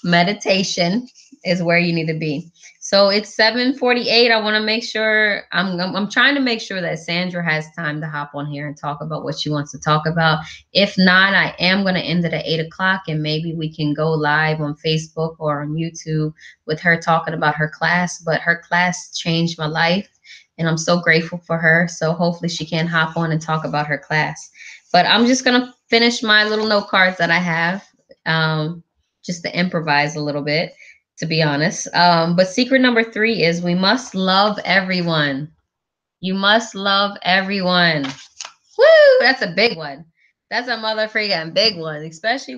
meditation is where you need to be. So it's 7:48. I want to make sure I'm trying to make sure that Sandra has time to hop on here and talk about what she wants to talk about. If not, I am going to end it at 8 o'clock, and maybe we can go live on Facebook or on YouTube with her talking about her class. But her class changed my life, and I'm so grateful for her. So hopefully she can hop on and talk about her class. But I'm just going to finish my little note cards that I have, just to improvise a little bit, to be honest. But secret number 3 is we must love everyone. You must love everyone. Woo! That's a big one. That's a motherfucking big one, especially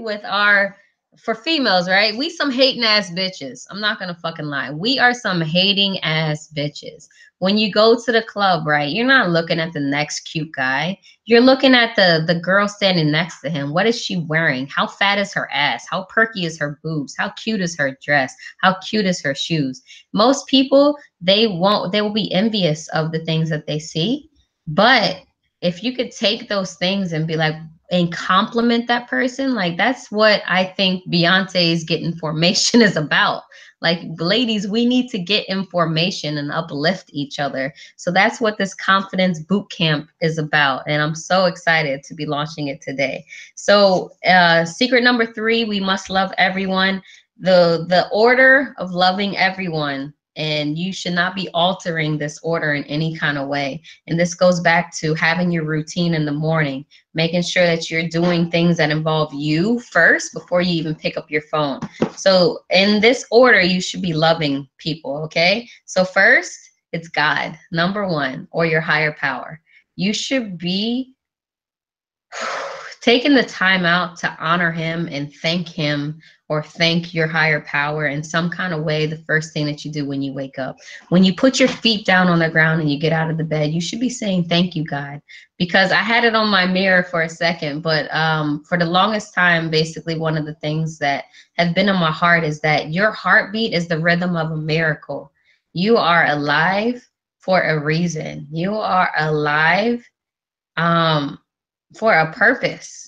for females, right? We some hating ass bitches. I'm not gonna fucking lie. We are some hating ass bitches. When you go to the club, right, you're not looking at the next cute guy. You're looking at the girl standing next to him. What is she wearing? How fat is her ass? How perky is her boobs? How cute is her dress? How cute is her shoes? Most people, they will be envious of the things that they see. But if you could take those things and be like, and compliment that person, like that's what I think Beyonce's Get Information is about. Like, ladies, we need to get information and uplift each other. So that's what this Confidence Bootcamp is about. And I'm so excited to be launching it today. So secret number 3, we must love everyone. The order of loving everyone, and you should not be altering this order in any kind of way. And this goes back to having your routine in the morning, making sure that you're doing things that involve you first before you even pick up your phone. So in this order, you should be loving people, okay? So first, it's God, number 1, or your higher power. You should be taking the time out to honor him and thank him or thank your higher power in some kind of way the first thing that you do when you wake up. When you put your feet down on the ground and you get out of the bed, you should be saying, thank you, God. Because I had it on my mirror for a second, but for the longest time, basically one of the things that has been in my heart is that your heartbeat is the rhythm of a miracle. You are alive for a reason. You are alive for a purpose.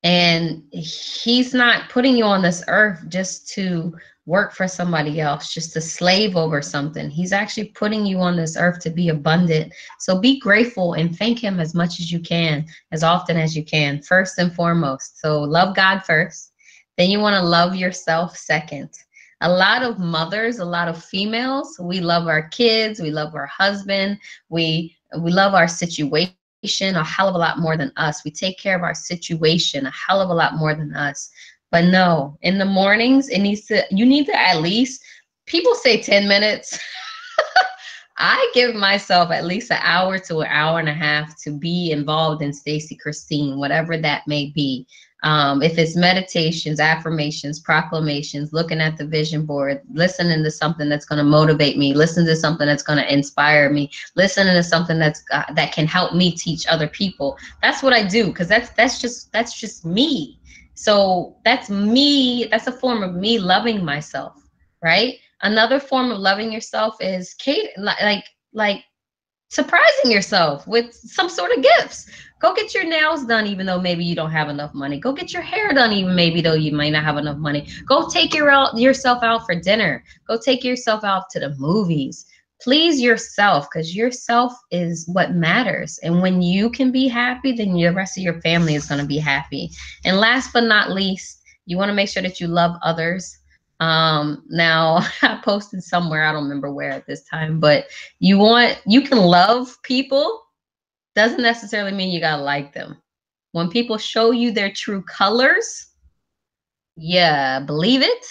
And he's not putting you on this earth just to work for somebody else, just to slave over something. He's actually putting you on this earth to be abundant. So be grateful and thank him as much as you can, as often as you can, first and foremost. So love God first. Then you want to love yourself second. A lot of mothers, a lot of females, we love our kids, we love our husband, we love our situation a hell of a lot more than us. We take care of our situation a hell of a lot more than us. But no, in the mornings, you need to at least, people say 10 minutes. I give myself at least an hour to an hour and a half to be involved in Stacy Christine, whatever that may be. If it's meditations, affirmations, proclamations, looking at the vision board, listening to something that's going to motivate me, listen to something that's going to inspire me, listening to something that can help me teach other people. That's what I do, because that's just me. So that's me. That's a form of me loving myself, right? Another form of loving yourself is like surprising yourself with some sort of gifts. Go get your nails done, even though maybe you don't have enough money. Go get your hair done, even maybe though you might not have enough money. Go take yourself out for dinner. Go take yourself out to the movies. Please yourself, because yourself is what matters. And when you can be happy, then the rest of your family is going to be happy. And last but not least, you want to make sure that you love others. Now I posted somewhere, I don't remember where at this time, but you can love people, doesn't necessarily mean you gotta like them. When people show you their true colors, yeah, believe it,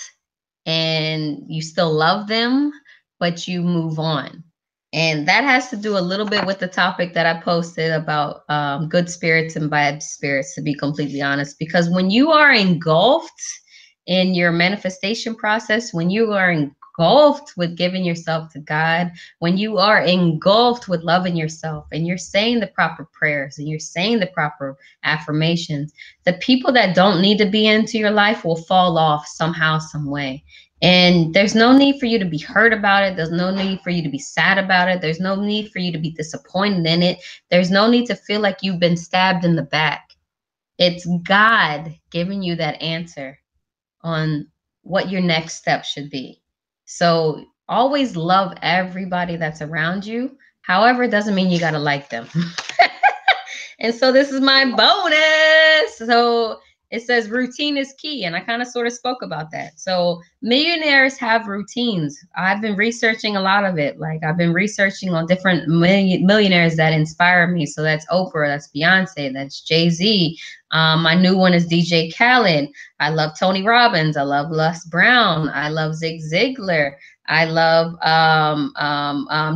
and you still love them, but you move on. And that has to do a little bit with the topic that I posted about good spirits and bad spirits, to be completely honest. Because when you are engulfed in your manifestation process, when you are engulfed with giving yourself to God, when you are engulfed with loving yourself and you're saying the proper prayers and you're saying the proper affirmations, the people that don't need to be into your life will fall off somehow, some way. And there's no need for you to be hurt about it. There's no need for you to be sad about it. There's no need for you to be disappointed in it. There's no need to feel like you've been stabbed in the back. It's God giving you that answer on what your next step should be. So always love everybody that's around you. However, it doesn't mean you got to like them. And so this is my bonus. So it says routine is key. And I kind of sort of spoke about that. So millionaires have routines. I've been researching a lot of it. Like I've been researching on different millionaires that inspire me. So that's Oprah, that's Beyonce, that's Jay-Z. My new one is DJ Khaled. I love Tony Robbins. I love Les Brown. I love Zig Ziglar. I love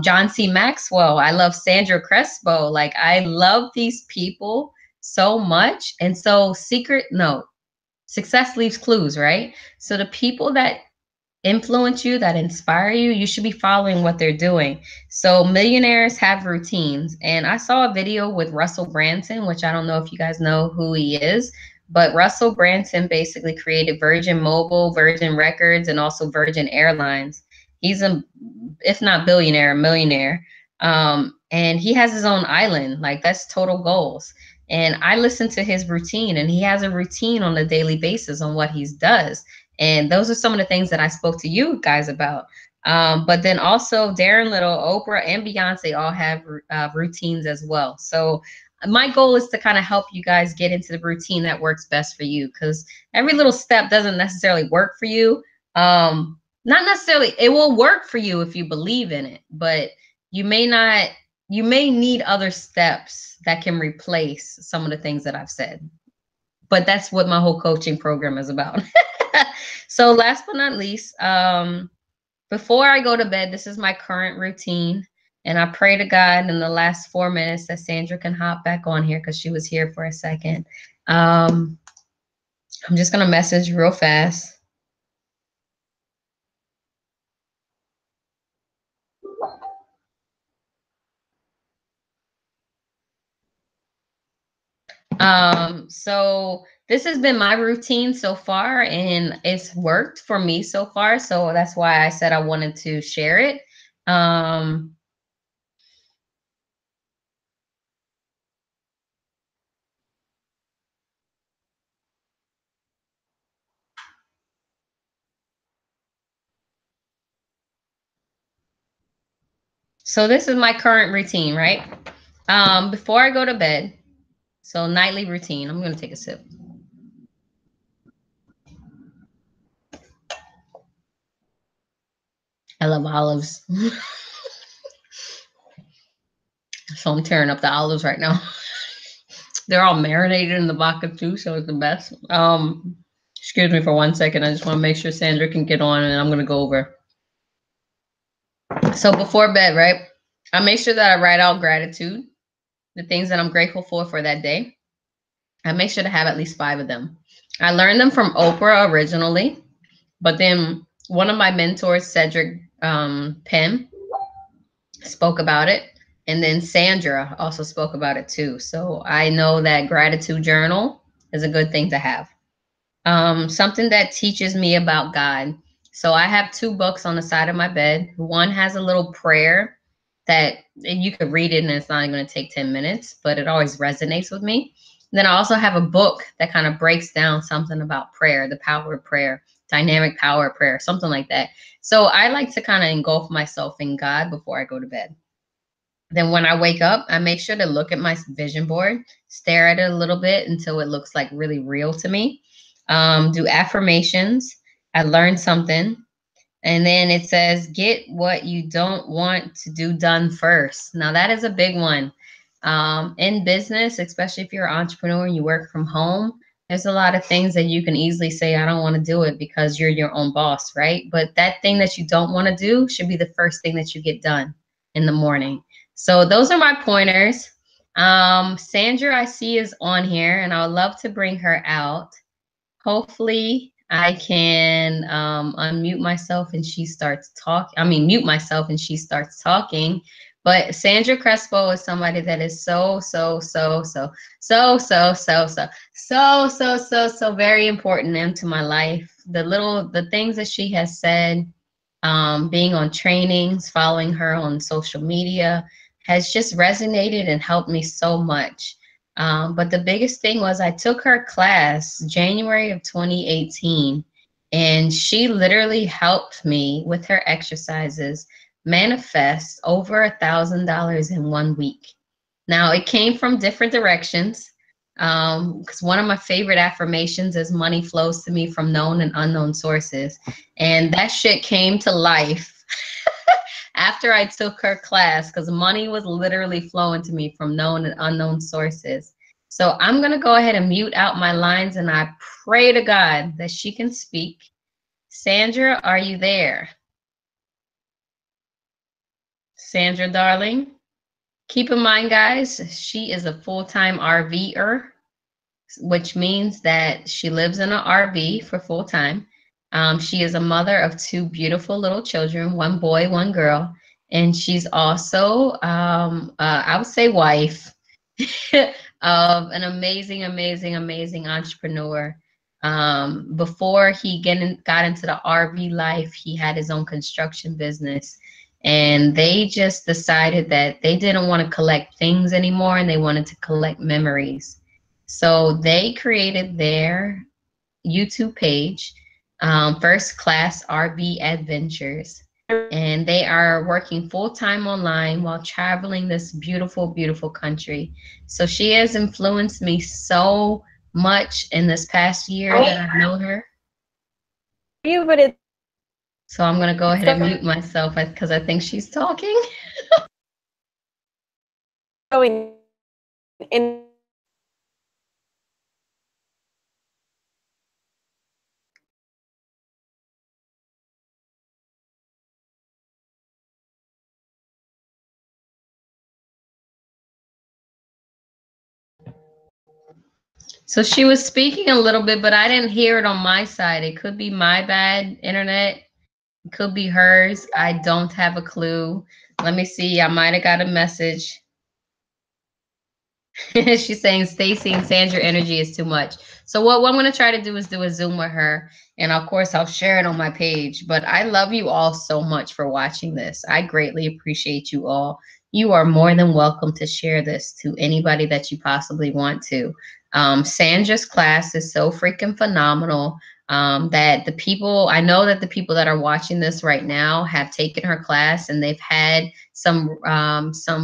John C. Maxwell. I love Sandra Crespo. Like I love these people so much. And so success leaves clues, right? So the people that influence you, that inspire you, you should be following what they're doing. So millionaires have routines. And I saw a video with Russell Branson, which I don't know if you guys know who he is, but Russell Branson basically created Virgin Mobile, Virgin Records, and also Virgin Airlines. He's if not billionaire, a millionaire. And he has his own island. Like that's total goals. And I listen to his routine, and he has a routine on a daily basis on what he does. And those are some of the things that I spoke to you guys about. But then also Darren Little, Oprah, and Beyonce all have routines as well. So my goal is to kind of help you guys get into the routine that works best for you, because every little step doesn't necessarily work for you. Not necessarily, it will work for you if you believe in it, but you may need other steps that can replace some of the things that I've said. But that's what my whole coaching program is about. So last but not least, before I go to bed, this is my current routine. And I pray to God in the last 4 minutes that Sandra can hop back on here, because she was here for a second. I'm just going to message real fast. So this has been my routine so far, and it's worked for me so far. So that's why I said I wanted to share it. Um, so this is my current routine, right? Before I go to bed, so nightly routine. I'm gonna take a sip. I love olives. So I'm tearing up the olives right now. They're all marinated in the vodka too, so it's the best. Excuse me for 1 second. I just want to make sure Sandra can get on, and I'm gonna go over. So before bed, right? I make sure that I write out gratitude, the things that I'm grateful for that day. I make sure to have at least 5 of them. I learned them from Oprah originally, but then one of my mentors, Cedric Penn, spoke about it. And then Sandra also spoke about it too. So I know that gratitude journal is a good thing to have. Something that teaches me about God. So I have 2 books on the side of my bed. One has a little prayer that you could read it and it's not going to take 10 minutes, but it always resonates with me. Then I also have a book that kind of breaks down something about prayer, the power of prayer, dynamic power of prayer, something like that. So I like to kind of engulf myself in God before I go to bed. Then when I wake up, I make sure to look at my vision board, stare at it a little bit until it looks like really real to me. Do affirmations. I learned something. And then it says, get what you don't want to do done first. Now, that is a big one. In business, especially if you're an entrepreneur and you work from home, there's a lot of things that you can easily say, I don't want to do it because you're your own boss, right? But that thing that you don't want to do should be the first thing that you get done in the morning. So those are my pointers. Sandra, I see, is on here, and I would love to bring her out. Hopefully, I can unmute myself and she starts talking. I mean, mute myself and she starts talking. But Sandra Crespo is somebody that is so very important into my life. The things that she has said, being on trainings, following her on social media, has just resonated and helped me so much. But the biggest thing was I took her class January of 2018, and she literally helped me with her exercises manifest over $1,000 in 1 week. Now, it came from different directions, because one of my favorite affirmations is money flows to me from known and unknown sources. And that shit came to life after I took her class, because money was literally flowing to me from known and unknown sources. So I'm going to go ahead and mute out my lines, and I pray to God that she can speak. Sandra, are you there? Sandra, darling. Keep in mind, guys, she is a full-time RVer, which means that she lives in an RV for full time. She is a mother of 2 beautiful little children, 1 boy, 1 girl. And she's also, I would say, wife of an amazing entrepreneur. Before he got into the RV life, he had his own construction business. And they just decided that they didn't want to collect things anymore, and they wanted to collect memories. So they created their YouTube page, First Class RV Adentures, and they are working full-time online while traveling this beautiful country. So she has influenced me so much in this past year that I've known her. So I'm going to go ahead and mute myself because I think she's talking. Going in. So she was speaking a little bit, but I didn't hear it on my side. It could be my bad internet. It could be hers. I don't have a clue. Let me see. I might have got a message. She's saying Stacy and Sandra energy is too much. So what I'm going to try to do is do a Zoom with her. And of course, I'll share it on my page. But I love you all so much for watching this. I greatly appreciate you all. You are more than welcome to share this to anybody that you possibly want to. Sandra's class is so freaking phenomenal. That the people, I know that the people that are watching this right now have taken her class and they've had some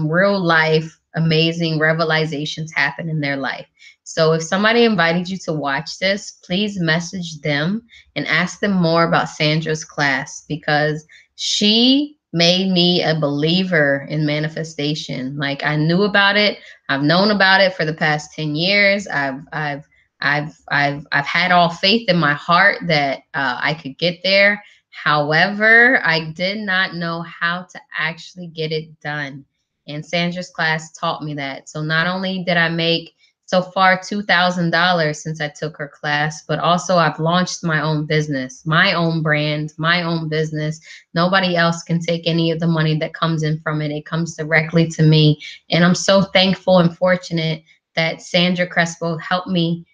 real life amazing revelations happen in their life. So if somebody invited you to watch this, please message them and ask them more about Sandra's class, because she made me a believer in manifestation. Like, I knew about it. I've known about it for the past 10 years. I've had all faith in my heart that I could get there. However, I did not know how to actually get it done. And Sandra's class taught me that. So not only did I make so far $2,000 since I took her class, but also I've launched my own business, my own brand, my own business. Nobody else can take any of the money that comes in from it. It comes directly to me. And I'm so thankful and fortunate that Sandra Crespo helped me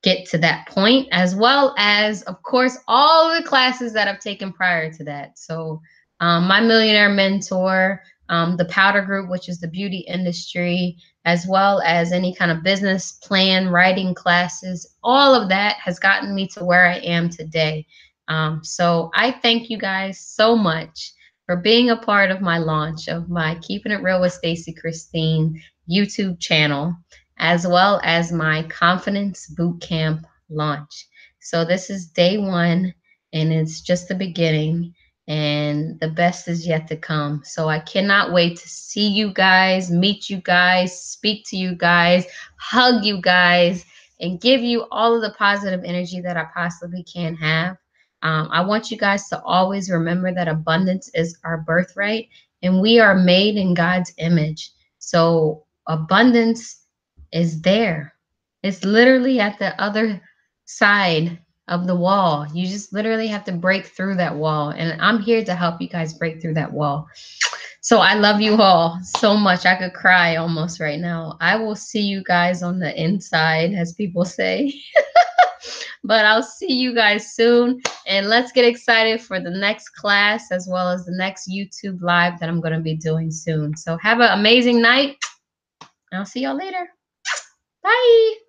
get to that point, as well as, of course, all the classes that I've taken prior to that. So my millionaire mentor, the powder group, which is the beauty industry, as well as any kind of business plan, writing classes, all of that has gotten me to where I am today. So I thank you guys so much for being a part of my launch of my Keeping It Real with Stacy Christine YouTube channel, as well as my Confidence Bootcamp launch. So this is day one, and it's just the beginning, and the best is yet to come. So I cannot wait to see you guys, meet you guys, speak to you guys, hug you guys, and give you all of the positive energy that I possibly can have. I want you guys to always remember that abundance is our birthright, and we are made in God's image. So abundance is there. It's literally at the other side of the wall. You just literally have to break through that wall. And I'm here to help you guys break through that wall. So I love you all so much. I could cry almost right now. I will see you guys on the inside, as people say. But I'll see you guys soon. And let's get excited for the next class, as well as the next YouTube live that I'm going to be doing soon. So have an amazing night. I'll see y'all later. Bye.